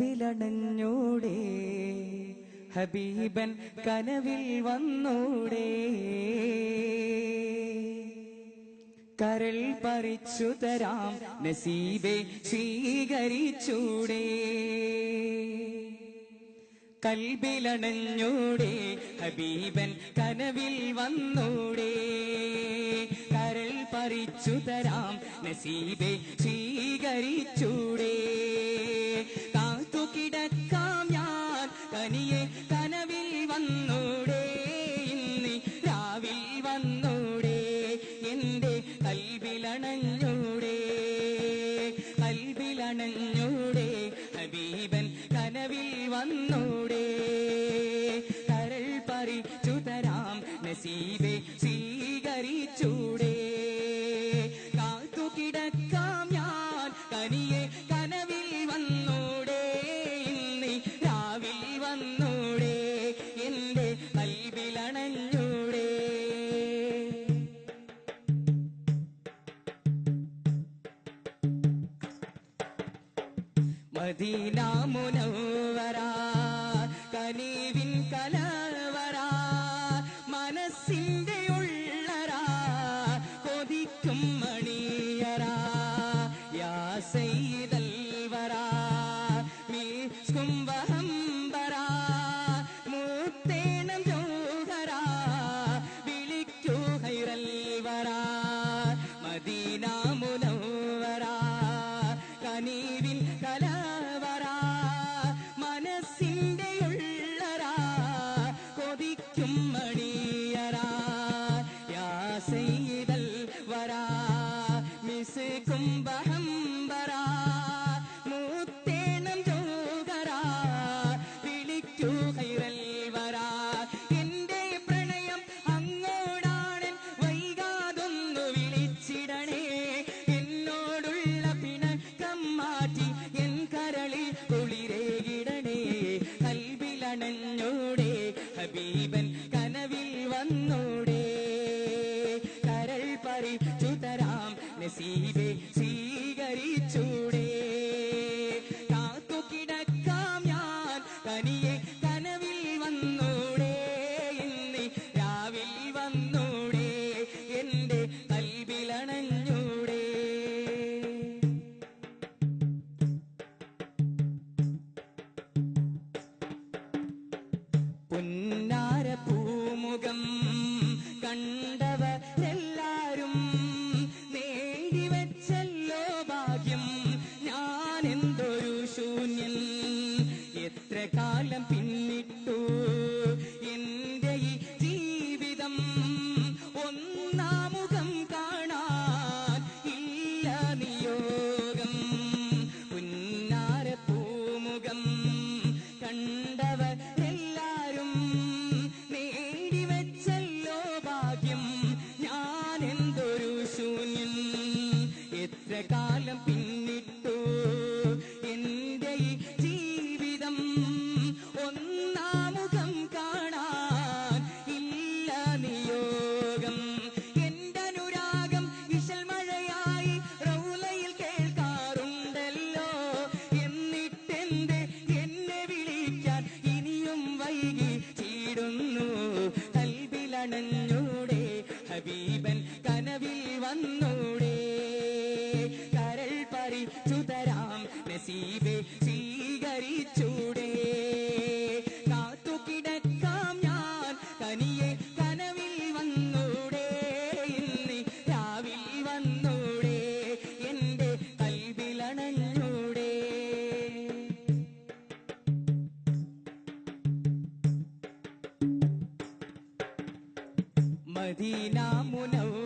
കൽബിലണഞ്ഞൂടെ ഹബീബൻ കനവിൽ വന്നൂടെ കരൾ പറിച്ചു തരാം നസീബെ സ്വീകരിച്ചൂടെ കൽബിലണഞ്ഞൂടെ ഹബീബൻ കനവിൽ വന്നൂടെ കരൾ പറിച്ചു തരാം നസീബെ സ്വീകരിച്ചൂടെ കാത്തു കിടക്കാം ഞാൻ കനിയെ കനവിൽ വന്നൂടെ ഇന്ന് രാവിൽ വന്നൂടെ എന്റെ കൽബിലണഞ്ഞൂടെ കൽബിലണഞ്ഞൂടെ ഹബീബൻ കനവിൽ വന്നൂടെ കരൾ പറിച്ചു തരാം നസീബെ സ്വീകരിച്ചൂടെ കാത്തു കിടക്കാം ഞാൻ കനിയെ കനവിൽ വന്നൂടെ ഇന്ന് രാവിൽ വന്നൂടെ എന്റെ കൽബിലണഞ്ഞൂടെ മദീന മുനവ്വറ കനീവിൻ കലവറ മനസ്സിന്റെ ഉള്ളറ കൊതിക്കും മണിയറ യാ സയ്യിദൽ വറ മിസ്കും വഹംബറ മുത്തേണം ജൗഹറ വിളിക്കൂ ഖൈറൽ വറ മദീന മുനവ്വറ കനീവിൻ കലവറ മനസ്സിന്റെ ഉള്ളറ കൊതിക്കും മണിയറ യാ സയ്യിദൽ വറ മിസ്കും വഹംബറ മുത്തേണം ജൗഹറ വിളിക്കൂ ഖൈറൽ വറ എന്റെ പ്രണയം അങ്ങോടാണ് വൈകാതൊന്നു വിളിച്ചിടണേ എന്നോടുള്ള പിണക്കം മാറ്റി എൻ കരളിൽ കുളിരേകിടണേ കൽബിലണഞ്ഞൂടെ ഹബീബൻ കനവിൽ വന്നൂടെ കരൾ പറിച്ചു തരാം നസീബെ സ്വീകരിച്ചൂടെ കാത്തു കിടക്കാം ഞാൻ കനിയെ കനവിൽ വന്നൂടെ ഇന്ന് രാവിൽ വന്നൂടെ എന്റെ കൽബിലണഞ്ഞൂടെ പുന്നാര പൂമുഖം കണ്ടവരെല്ലാരും നേടിവെച്ചല്ലോ ഭാഗ്യം ഞാൻ എന്തൊരു ശൂന്യൻ എത്ര കാലം പിന്നിട്ടു എന്റെ ഈ ജീവിതം ഒന്നാമുഖം കാണാൻ ഇല്ല നിയോഗം പുന്നാര പൂമുഖം കണ്ടവരെല്ലാരും നേടിവെച്ചല്ലോ ഭാഗ്യം ഞാൻ എന്തൊരു ശൂന്യൻ എത്ര കാലം പിന്നിട്ടു എന്റെ ഈ ജീവിതം ഒന്നാമുഖം കാണാൻ ഇല്ല നിയോഗം എന്റെ അനുരാഗം ഇശൽ മഴയായി റൗലയിൽ കേൾക്കാറുണ്ടല്ലോ എന്നിട്ടെന്റെ എന്നെ വിളിക്കാൻ ഇനിയും വൈകി ചീടുന്നു കൽബിലണഞ്ഞൂടെ ഹബീബൻ കനവിൽ വന്നൂടെ കരൾ പറിച്ചു തരാം നസീബെ സ്വീകരിച്ചൂടെ കാത്തു കിടക്കാം ഞാൻ കനിയെ കനവിൽ വന്നൂടെ ഇന്ന് രാവിൽ വന്നൂടെ എന്റെ കൽബിലണഞ്ഞൂടെ മദീന മുനവ്വറ